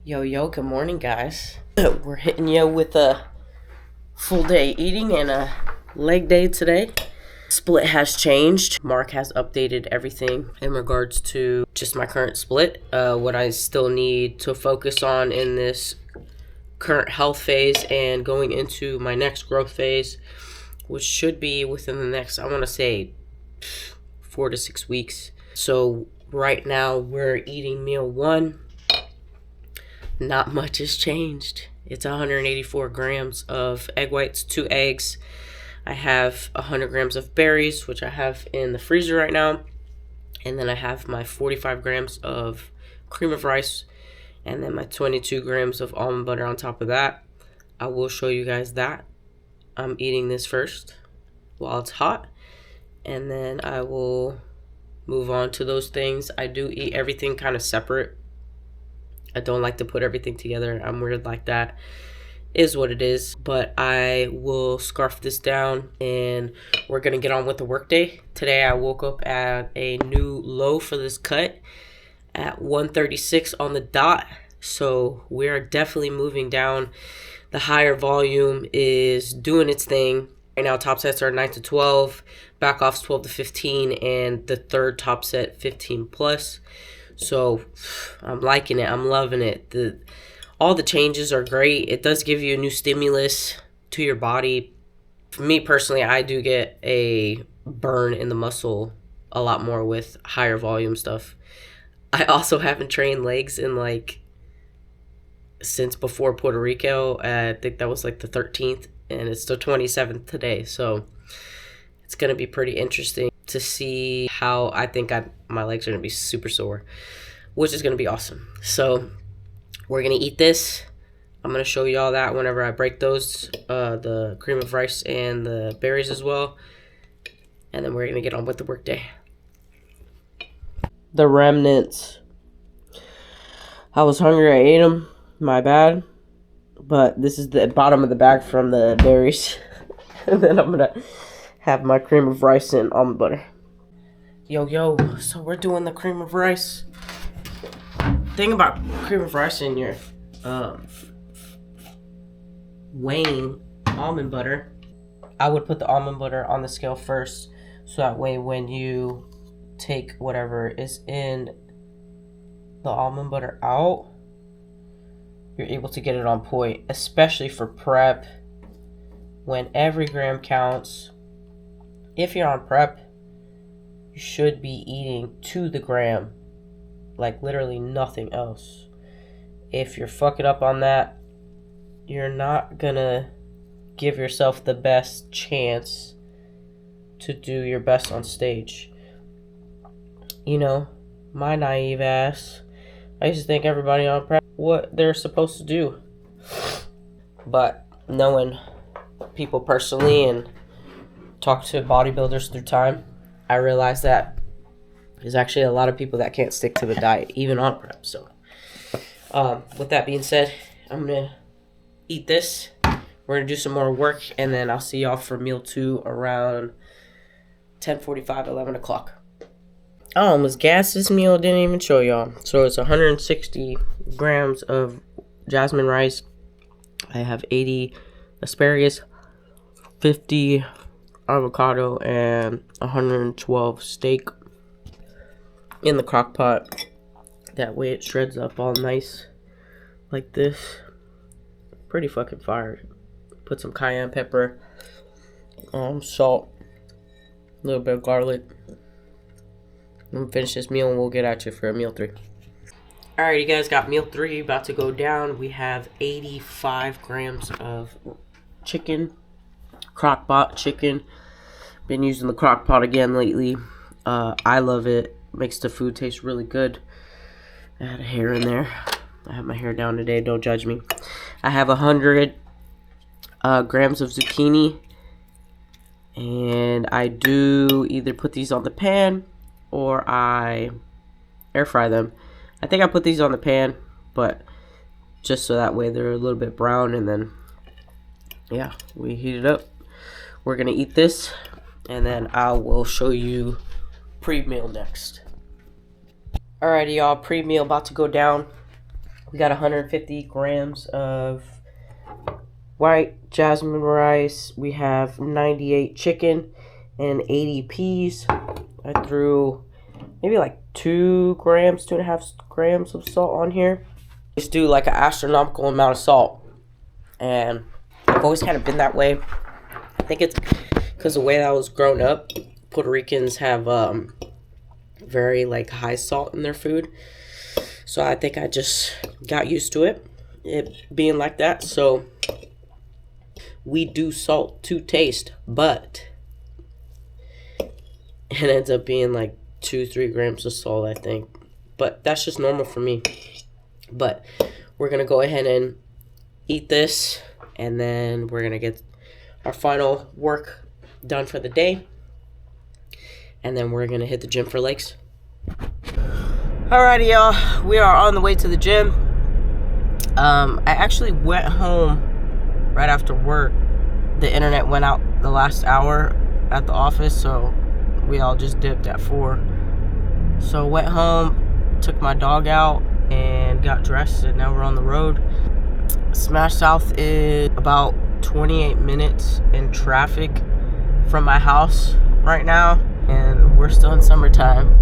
Yo, good morning, guys. We're hitting you with a full day eating and a leg day today. Split has changed. Mark has updated everything in regards to just my current split. What I still need to focus on in this current health phase and going into my next growth phase, which should be within the next, I want to say, 4 to 6 weeks. So right now we're eating meal one. Not much has changed. It's 184 grams of egg whites, 2 eggs. I have 100 grams of berries, which I have in the freezer right now. And then I have my 45 grams of cream of rice. And then my 22 grams of almond butter on top of that. I will show you guys that. I'm eating this first while it's hot. And then I will move on to those things. I do eat everything kind of separate. I don't like to put everything together. I'm weird like that. Is what it is. But I will scarf this down and we're going to get on with the workday. Today I woke up at a new low for this cut at 136 on the dot. So we are definitely moving down. The higher volume is doing its thing. Right now top sets are 9 to 12, back offs 12 to 15, and the third top set 15 plus. So I'm liking it. I'm loving it. All the changes are great. It does give you a new stimulus to your body. For me personally, I do get a burn in the muscle a lot more with higher volume stuff. I also haven't trained legs in since before Puerto Rico. I think that was the 13th, and it's the 27th today. So it's going to be pretty interesting to see how I think my legs are going to be super sore, which is going to be awesome. So we're going to eat this. I'm going to show you all that whenever I break those, the cream of rice and the berries as well. And then we're going to get on with the workday. The remnants. I was hungry, I ate them. My bad. But this is the bottom of the bag from the berries. And then I'm going to have my cream of rice and almond butter. Yo, so we're doing the cream of rice. Thing about cream of rice in your weighing almond butter, I would put the almond butter on the scale first, so that way when you take whatever is in the almond butter out, you're able to get it on point, especially for prep, when every gram counts. If you're on prep, you should be eating to the gram, literally nothing else. If you're fucking up on that, you're not gonna give yourself the best chance to do your best on stage. My naive ass, I used to think everybody on prep what they're supposed to do. But knowing people personally and talk to bodybuilders through time, I realized that there's actually a lot of people that can't stick to the diet, even on prep. So, with that being said, I'm going to eat this. We're going to do some more work, and then I'll see y'all for meal 2 around 10:45, 11 o'clock. I almost gassed this meal, didn't even show y'all. So, it's 160 grams of jasmine rice. I have 80 asparagus, 50 avocado, and 112 steak in the crock pot. That way it shreds up all nice like this. Pretty fucking fire. Put some cayenne pepper, salt, a little bit of garlic. I'm gonna finish this meal and we'll get at you for meal 3. Alright, you guys, got meal 3 about to go down. We have 85 grams of chicken, crock pot chicken. Been using the crock pot again lately. I love it. Makes the food taste really good. I had a hair in there. I have my hair down today. Don't judge me. I have 100 grams of zucchini. And I do either put these on the pan or I air fry them. I think I put these on the pan, but just so that way they're a little bit brown, and then yeah, we heat it up. We're gonna eat this, and then I will show you pre-meal next. Alrighty, y'all, pre-meal about to go down. We got 150 grams of white jasmine rice. We have 98 chicken and 80 peas. I threw maybe like 2.5 grams of salt on here. Just do like an astronomical amount of salt. And I've always kind of been that way. I think it's because the way that I was grown up, Puerto Ricans have very like high salt in their food. So I think I just got used to it being like that. So we do salt to taste, but it ends up being like 2-3 grams of salt, I think. But that's just normal for me. But we're going to go ahead and eat this, and then we're going to get our final work done for the day, and then we're going to hit the gym for legs. Alrighty, y'all. We are on the way to the gym. I actually went home right after work. The internet went out the last hour at the office, so we all just dipped at 4. So went home, took my dog out, and got dressed, and now we're on the road. Smash South is about 28 minutes in traffic from my house right now, and we're still in summertime.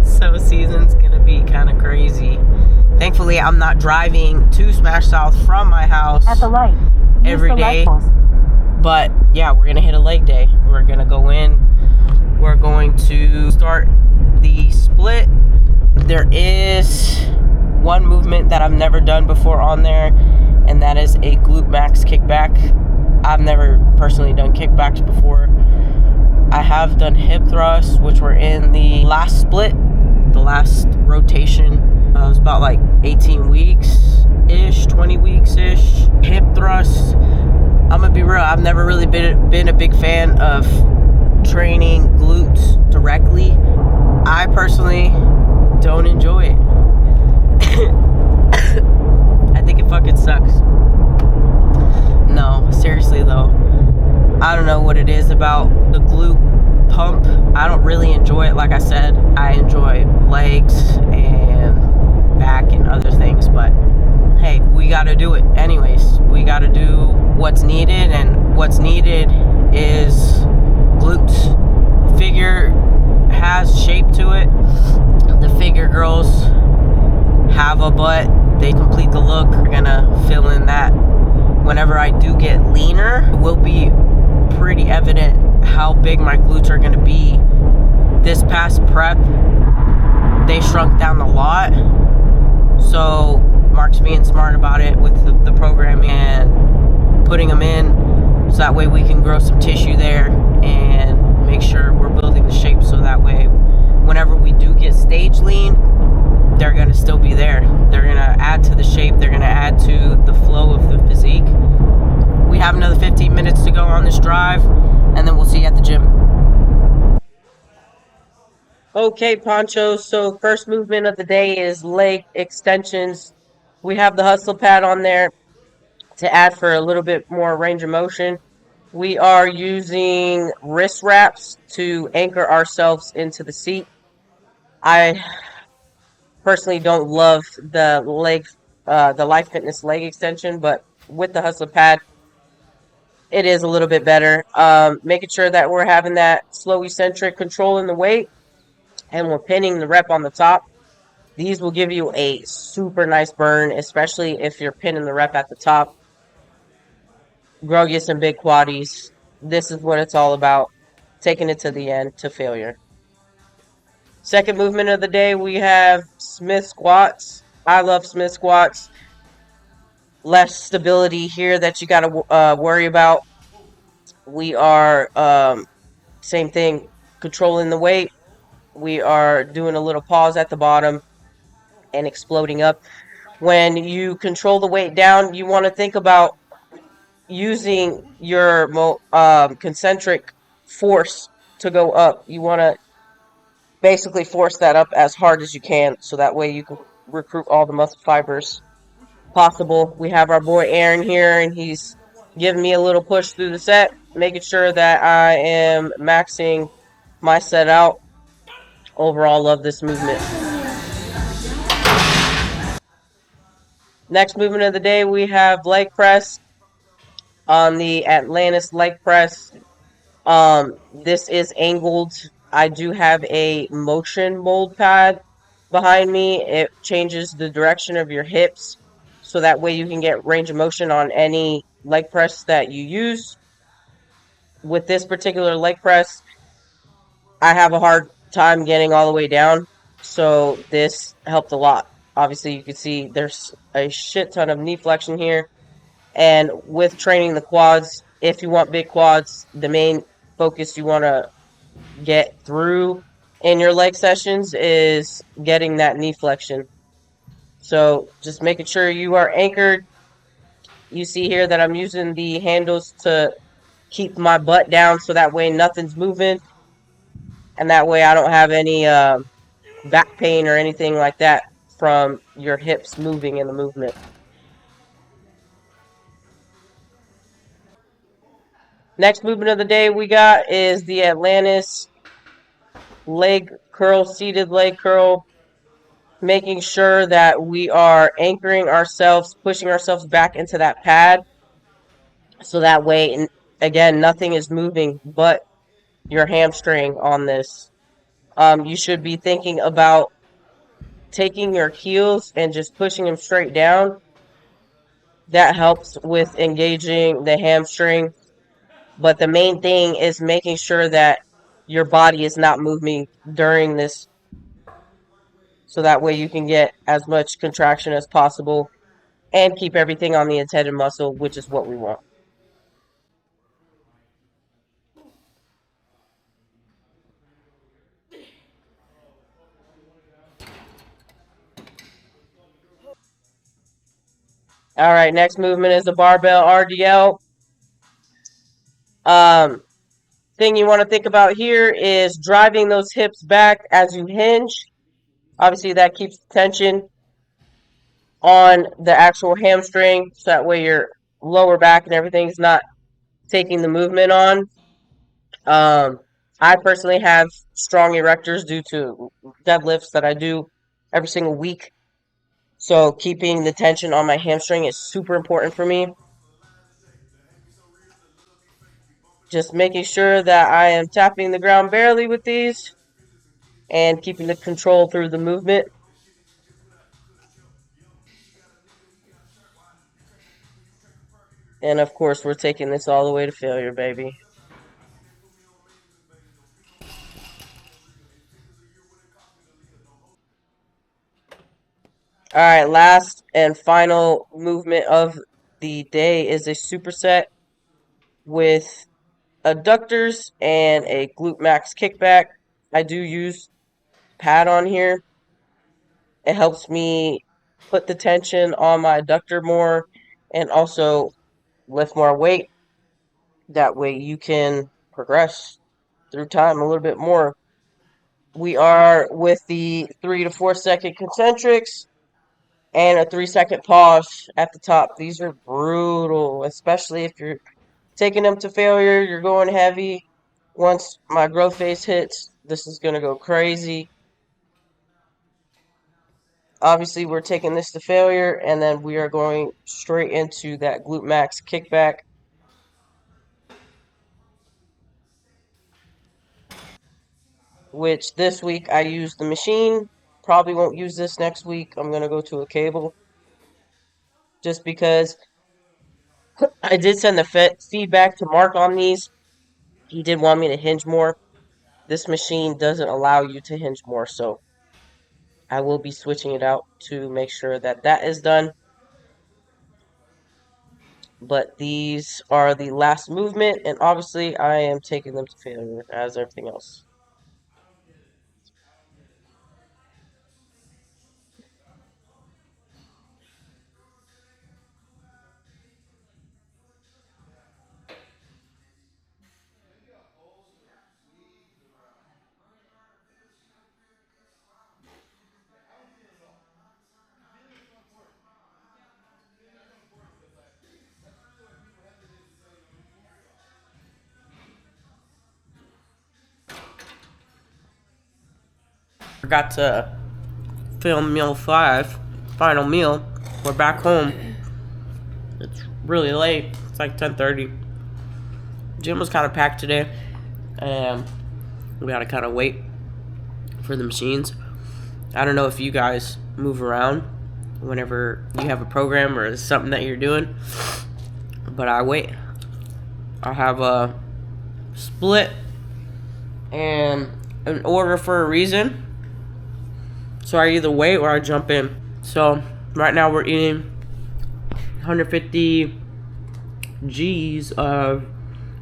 So season's gonna be kind of crazy. Thankfully, I'm not driving to Smash South from my house at the light every day. But yeah, we're gonna hit a leg day. We're gonna go in. We're going to start the split. There is one movement that I've never done before on there, and that is a glute max kickback. I've never personally done kickbacks before. I have done hip thrusts, which were in the last split, the last rotation. It was about like 18 weeks-ish, 20 weeks-ish. Hip thrusts, I'm gonna be real, I've never really been a big fan of training glutes directly. I personally don't enjoy it. I think it fucking sucks. No, seriously though, I don't know what it is about the glute pump. I don't really enjoy it. Like I said, I enjoy legs and back and other things, but hey, we gotta do it anyways. We gotta do what's needed, and what's needed is glutes. Figure has shape to it. The figure girls have a butt. They complete the look. We're gonna fill in that. Whenever I do get leaner, it will be pretty evident how big my glutes are gonna be. This past prep, they shrunk down a lot. So Mark's being smart about it with the programming and putting them in, so that way we can grow some tissue there and make sure we're building the shape, so that way whenever we do get stage lean, they're going to still be there. They're going to add to the shape. They're going to add to the flow of the physique. We have another 15 minutes to go on this drive, and then we'll see you at the gym. Okay, Poncho, so first movement of the day is leg extensions. We have the hustle pad on there to add for a little bit more range of motion. We are using wrist wraps to anchor ourselves into the seat. I personally don't love the Life Fitness leg extension, but with the hustle pad, it is a little bit better. Making sure that we're having that slow eccentric control in the weight, and we're pinning the rep on the top. These will give you a super nice burn, especially if you're pinning the rep at the top. Grow you some big quaddies. This is what it's all about, taking it to the end, to failure. Second movement of the day, we have Smith squats. I love Smith squats. Less stability here that you got to worry about. We are, same thing, controlling the weight. We are doing a little pause at the bottom and exploding up. When you control the weight down, you want to think about using your concentric force to go up. You want to basically force that up as hard as you can, so that way you can recruit all the muscle fibers possible. We have our boy Aaron here, and he's giving me a little push through the set, making sure that I am maxing my set out. Overall, love this movement. Next movement of the day, we have leg press on the Atlantis leg press. This is angled. I do have a motion mold pad behind me. It changes the direction of your hips so that way you can get range of motion on any leg press that you use. With this particular leg press, I have a hard time getting all the way down, so this helped a lot. Obviously, you can see there's a shit ton of knee flexion here. And with training the quads, if you want big quads, the main focus you want to get through in your leg sessions is getting that knee flexion. So just making sure you are anchored. You see here that I'm using the handles to keep my butt down so that way nothing's moving. And that way I don't have any back pain or anything like that from your hips moving in the movement. Next movement of the day we got is the Atlantis leg curl, seated leg curl, making sure that we are anchoring ourselves, pushing ourselves back into that pad so that way, again, nothing is moving but your hamstring on this. You should be thinking about taking your heels and just pushing them straight down. That helps with engaging the hamstring. But the main thing is making sure that your body is not moving during this so that way you can get as much contraction as possible and keep everything on the intended muscle, which is what we want. All right, next movement is the barbell RDL. Um, thing you want to think about here is driving those hips back as you hinge. Obviously, that keeps tension on the actual hamstring, so that way your lower back and everything's not taking the movement on. Um, I personally have strong erectors due to deadlifts that I do every single week. So keeping the tension on my hamstring is super important for me. Just making sure that I am tapping the ground barely with these and keeping the control through the movement. And of course, we're taking this all the way to failure, baby. All right, last and final movement of the day is a superset with adductors and a glute max kickback. I do use pad on here. It helps me put the tension on my adductor more and also lift more weight. That way you can progress through time a little bit more. We are with the 3 to 4 second concentrics and a 3 second pause at the top. These are brutal, especially if you're taking them to failure, you're going heavy. Once my growth phase hits, this is going to go crazy. Obviously, we're taking this to failure, and then we are going straight into that glute max kickback. Which this week I used the machine. Probably won't use this next week. I'm going to go to a cable. Just because I did send the feedback to Mark on these. He did want me to hinge more. This machine doesn't allow you to hinge more, so I will be switching it out to make sure that that is done. But these are the last movement, and obviously I am taking them to failure as everything else. Forgot to film meal 5, final meal. we're back home. It's really late. It's like 10:30. Gym was kind of packed today, and we gotta kind of wait for the machines. I don't know if you guys move around whenever you have a program or something that you're doing, but I wait. I have a split and an order for a reason, so I either wait or I jump in. So right now we're eating 150 G's of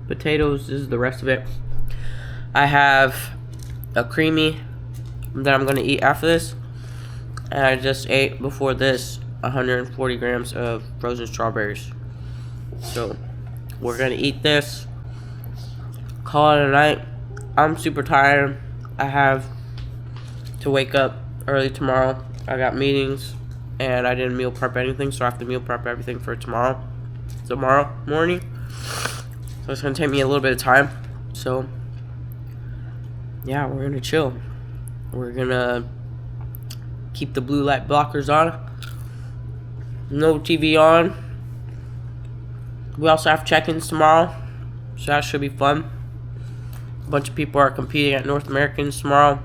potatoes. This is the rest of it. I have a creamy that I'm gonna eat after this, and I just ate before this 140 grams of frozen strawberries. So we're gonna eat this, call it a night. I'm super tired. I have to wake up early tomorrow. I got meetings and I didn't meal prep anything, so I have to meal prep everything for tomorrow morning. So it's gonna take me a little bit of time. So yeah, we're gonna chill. We're gonna keep the blue light blockers on. No TV on. We also have check-ins tomorrow, so that should be fun. A bunch of people are competing at North Americans tomorrow.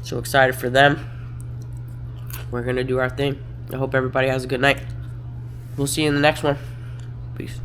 So excited for them. We're gonna do our thing. I hope everybody has a good night. We'll see you in the next one. Peace.